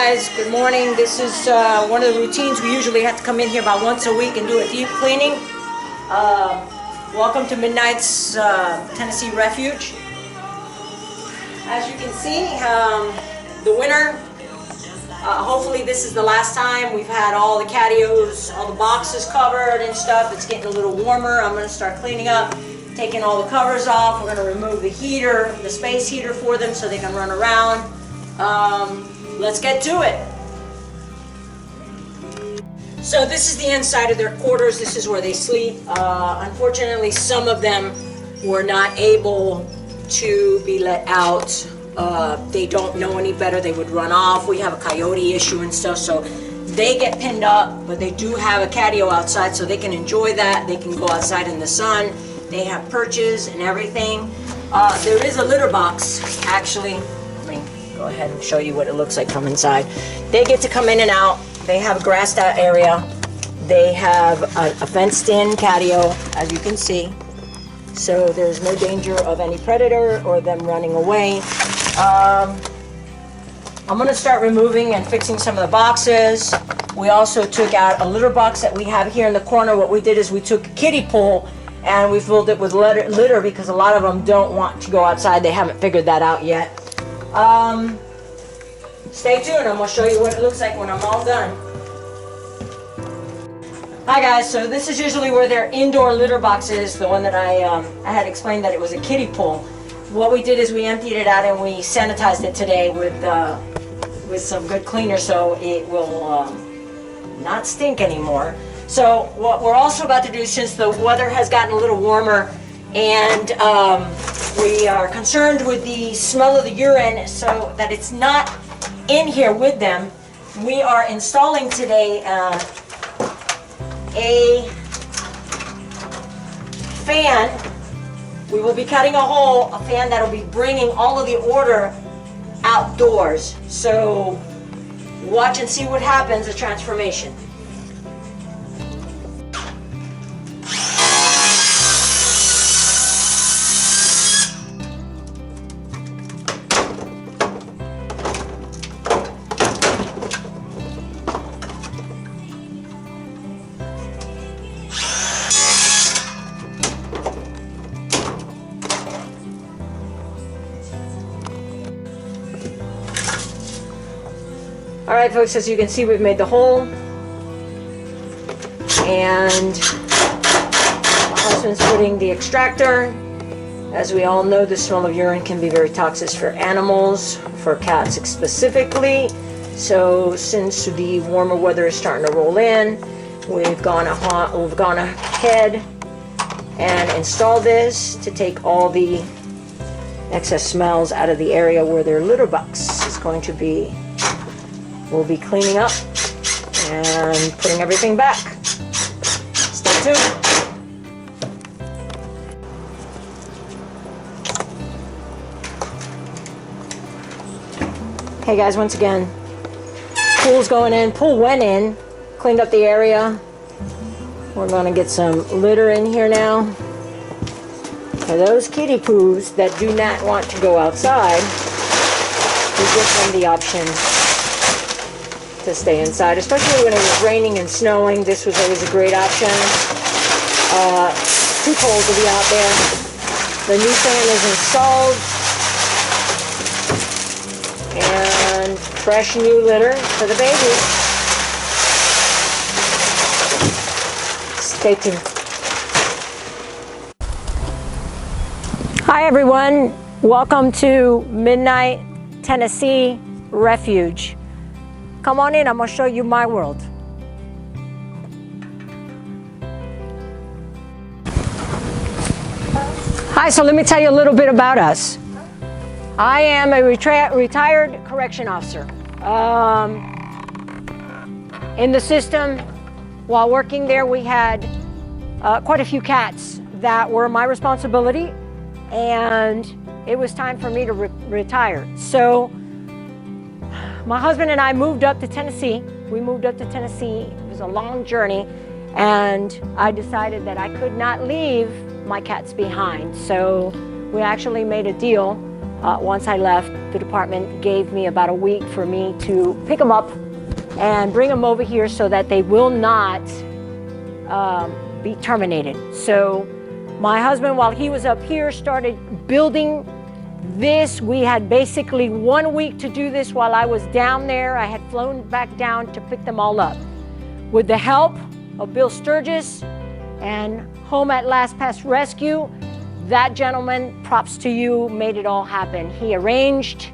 Guys, good morning. This is one of the routines. We usually have to come in here about once a week and do a deep cleaning. Welcome to Midnight's Tennessee Refuge. As you can see, the winter, hopefully this is the last time. We've had all the catios, all the boxes covered and stuff. It's getting a little warmer. I'm going to start cleaning up, taking all the covers off. We're going to remove the heater, the space heater for them so they can run around. Let's get to it. So this is the inside of their quarters. This is where they sleep. Unfortunately, some of them were not able to be let out. They don't know any better. They would run off. We have a coyote issue and stuff, so they get pinned up, but they do have a catio outside, so they can enjoy that. They can go outside in the sun. They have perches and everything. There is a litter box, actually. Go ahead and show you what it looks like from inside. They get to come in and out. They have a grassed out area. They have a fenced in catio, as you can see. So there's no danger of any predator or them running away. I'm gonna start removing and fixing some of the boxes. We also took out a litter box that we have here in the corner. What we did is we took a kiddie pool and we filled it with litter because a lot of them don't want to go outside. They haven't figured that out yet. Stay tuned. I'm going to show you what it looks like when I'm all done. Hi guys, so this is usually where their indoor litter box is, the one that I had explained that it was a kiddie pool. What we did is we emptied it out and we sanitized it today with some good cleaner so it will not stink anymore. So what we're also about to do, since the weather has gotten a little warmer and we are concerned with the smell of the urine so that it's not in here with them, we are installing today a fan. We will be cutting a fan that will be bringing all of the order outdoors. So watch and see what happens, the transformation. Alright folks, as you can see, we've made the hole, and my husband's putting the extractor. As we all know, the smell of urine can be very toxic for animals, for cats specifically. So since the warmer weather is starting to roll in, we've gone ahead and installed this to take all the excess smells out of the area where their litter box is going to be. We'll be cleaning up and putting everything back. Stay tuned. Hey guys, once again, pool's going in. Pool went in, cleaned up the area. We're gonna get some litter in here now. For those kiddie poos that do not want to go outside, we give them the option to stay inside, especially when it was raining and snowing. This was always a great option. Too cold to be out there. The new fan is installed, and fresh new litter for the baby. Stay tuned. Hi everyone, welcome to Midnight Tennessee Refuge. Come on in, I'm gonna show you my world. Hi, so let me tell you a little bit about us. I am a retired correction officer. In the system, while working there, we had quite a few cats that were my responsibility, and it was time for me to retire. So my husband and I moved up to Tennessee. We moved up to Tennessee. It was a long journey, and I decided that I could not leave my cats behind. So we actually made a deal once I left, the department gave me about a week for me to pick them up and bring them over here so that they will not be terminated. So my husband, while he was up here, started building this. We had basically 1 week to do this while I was down there. I had flown back down to pick them all up. With the help of Bill Sturgis and Home at Last Pest Rescue, that gentleman, props to you, made it all happen. He arranged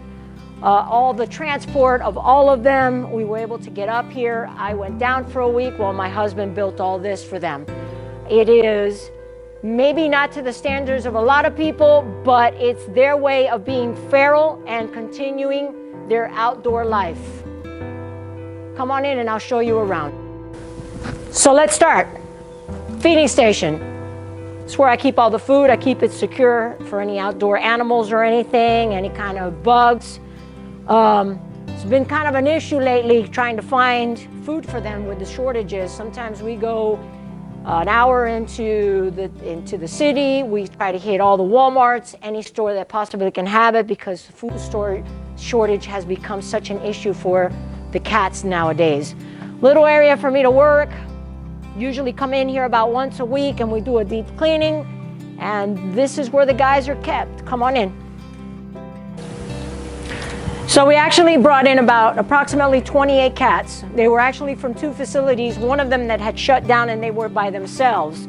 all the transport of all of them. We were able to get up here. I went down for a week while my husband built all this for them. It is maybe not to the standards of a lot of people, but it's their way of being feral and continuing their outdoor life. Come on in and I'll show you around. So let's start. Feeding station. It's where I keep all the food. I keep it secure for any outdoor animals or anything, any kind of bugs. It's been kind of an issue lately trying to find food for them with the shortages. Sometimes we go an hour into the city. We try to hit all the Walmarts, any store that possibly can have it, because the food store shortage has become such an issue for the cats nowadays. Little area for me to work. Usually come in here about once a week and we do a deep cleaning, and this is where the guys are kept. Come on in. So we actually brought in about approximately 28 cats. They were actually from 2 facilities, one of them that had shut down and they were by themselves.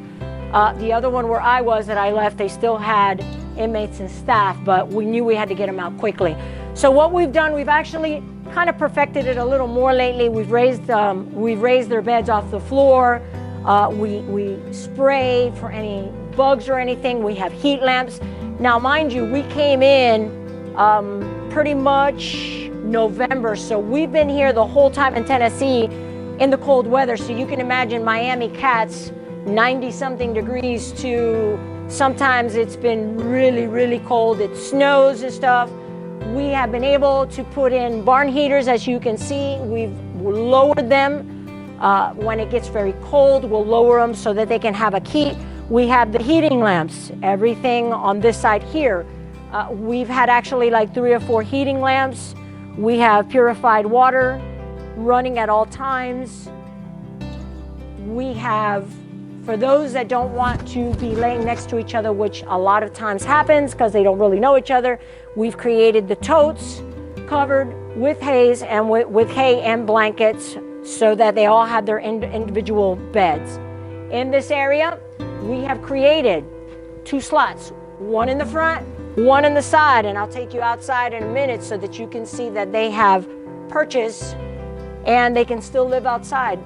The other one where I was that I left, they still had inmates and staff, but we knew we had to get them out quickly. So what we've done, we've actually kind of perfected it a little more lately. We've raised their beds off the floor. We spray for any bugs or anything. We have heat lamps. Now, mind you, we came in pretty much November, so we've been here the whole time in Tennessee in the cold weather. So you can imagine Miami cats, 90-something degrees to sometimes it's been really, really cold. It snows and stuff. We have been able to put in barn heaters, as you can see. We've lowered them. When it gets very cold, we'll lower them so that they can have a heat. We have the heating lamps, everything on this side here. We've had actually like 3 or 4 heating lamps. We have purified water running at all times. We have, for those that don't want to be laying next to each other, which a lot of times happens because they don't really know each other, we've created the totes covered with haze and with hay and blankets so that they all have their individual beds. In this area, we have created 2 slots, one in the front, one in the side, and I'll take you outside in a minute so that you can see that they have purchase and they can still live outside.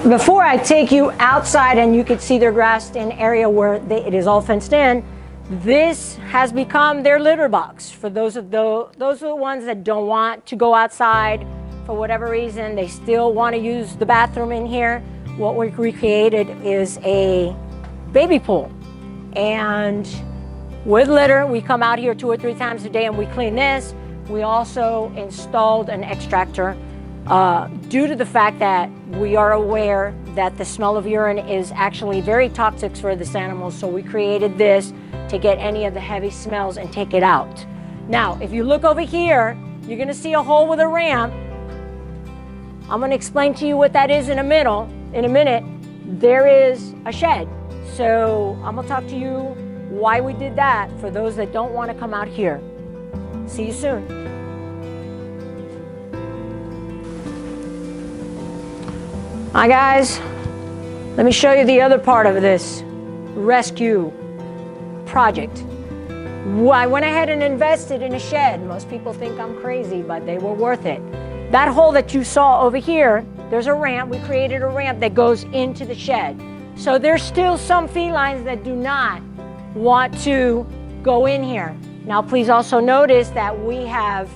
Before I take you outside and you can see their grassed-in area where it is all fenced in, this has become their litter box. For those are the ones that don't want to go outside for whatever reason, they still want to use the bathroom in here. What we recreated is a baby pool. And with litter, we come out here 2 or 3 times a day and we clean this. We also installed an extractor due to the fact that we are aware that the smell of urine is actually very toxic for this animal. So we created this to get any of the heavy smells and take it out. Now, if you look over here, you're gonna see a hole with a ramp. I'm gonna explain to you what that is in a minute. There is a shed. So I'm gonna talk to you why we did that for those that don't want to come out here. See you soon. Hi guys, let me show you the other part of this rescue project. I went ahead and invested in a shed. Most people think I'm crazy, but they were worth it. That hole that you saw over here, there's a ramp. We created a ramp that goes into the shed. So there's still some felines that do not want to go in here. Now please also notice that we have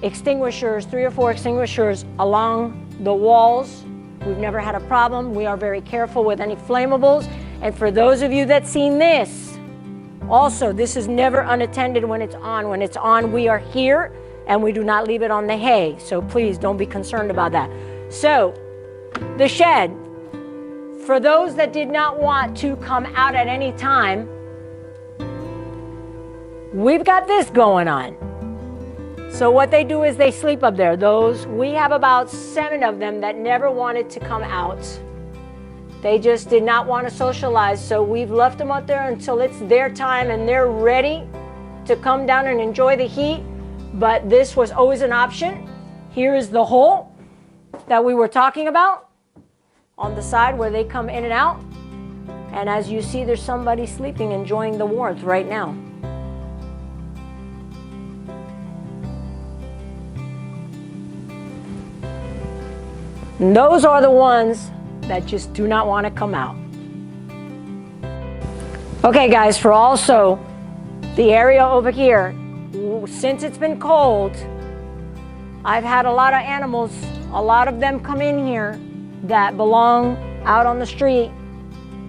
extinguishers, 3 or 4 extinguishers along the walls. We've never had a problem. We are very careful with any flammables. And for those of you that seen this, also this is never unattended when it's on. When it's on, we are here and we do not leave it on the hay. So please don't be concerned about that. So the shed, for those that did not want to come out at any time, we've got this going on. So what they do is they sleep up there. We have about 7 of them that never wanted to come out. They just did not want to socialize, so we've left them up there until it's their time and they're ready to come down and enjoy the heat. But this was always an option. Here is the hole that we were talking about on the side where they come in and out. And as you see, there's somebody sleeping, enjoying the warmth right now. And those are the ones that just do not want to come out. Okay guys, for also the area over here, since it's been cold, I've had a lot of animals, a lot of them come in here that belong out on the street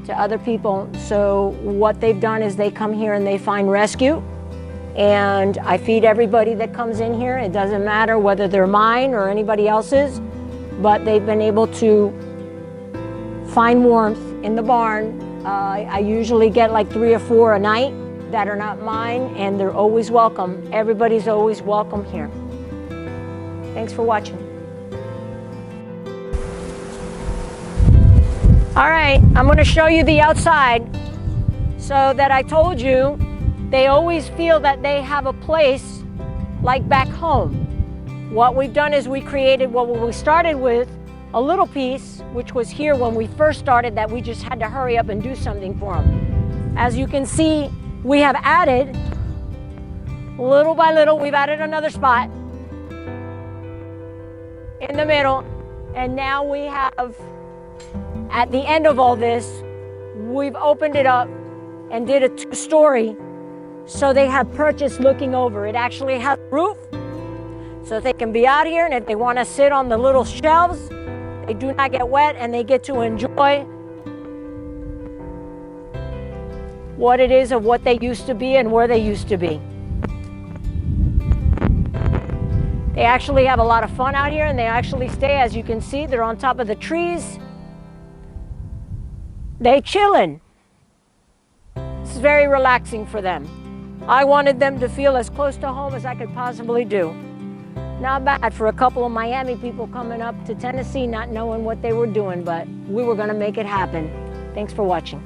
to other people. So what they've done is they come here and they find rescue, and I feed everybody that comes in here. It doesn't matter whether they're mine or anybody else's, but they've been able to find warmth in the barn. I usually get like 3 or 4 a night that are not mine, and they're always welcome. Everybody's always welcome here. Thanks for watching. All right, I'm going to show you the outside. So that I told you, they always feel that they have a place like back home. What we've done is we created what we started with, a little piece, which was here when we first started, that we just had to hurry up and do something for them. As you can see, we have added, little by little, we've added another spot in the middle, and now we have, at the end of all this, we've opened it up and did a 2-story, so they have purchase looking over. It actually has a roof, so they can be out here, and if they want to sit on the little shelves, they do not get wet, and they get to enjoy what it is of what they used to be and where they used to be. They actually have a lot of fun out here, and they actually stay, as you can see, they're on top of the trees. They chillin'. It's very relaxing for them. I wanted them to feel as close to home as I could possibly do. Not bad for a couple of Miami people coming up to Tennessee not knowing what they were doing, but we were gonna make it happen. Thanks for watching.